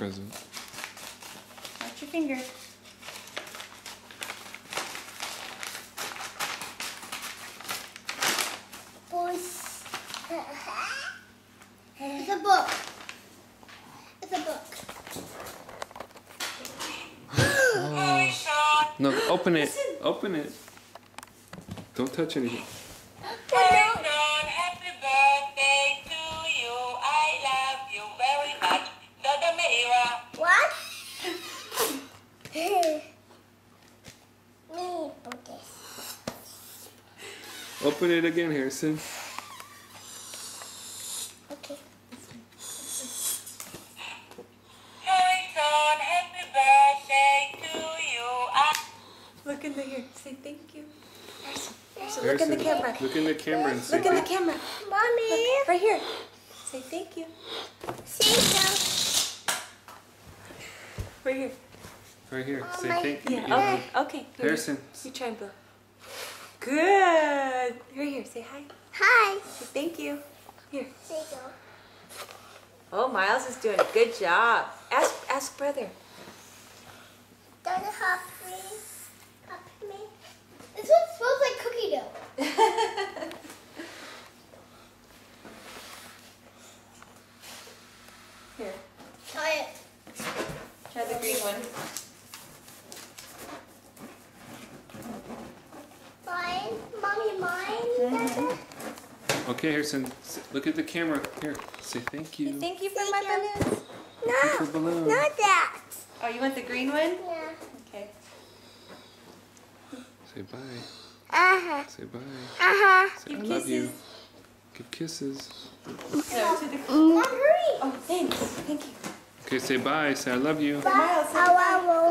present. Watch your finger. It's a book. It's a book. Oh. No, open it. Open it. Don't touch anything. Happy birthday to you. I love you very much. Dada Meira. What? Me put this. Open it again, Harrison. Okay. Harrison, happy birthday to you. Look in the here. Say thank you. Harrison, Look in the camera. Look in the camera and say Look in the thank you. camera. Mommy. Look, right here. Say thank you. See Right here. Right here. Say my- thank you. Yeah. Okay. Here, Harrison. You try and blow. Good. Right here. Say hi. Hi. Say thank you. Here. Say go. Oh, Miles is doing a good job. Ask brother. Does it help me? Help me? This one smells like cookie dough. Here. Try it. Try the green one. Mine? Mommy, mine? Dada? Okay, Harrison. Look at the camera. Here. Say thank you. Thank you for Thank my you. balloons. For No, balloon. not that. Oh, you want the green one? Yeah. Okay. Say bye. Uh-huh. Say bye. Uh-huh. Say Give I love you. kisses. Give kisses. No, to the. Mom, hurry. Oh, thanks. Thank you. Okay, say bye. Say I love you. Miles, say I bye. want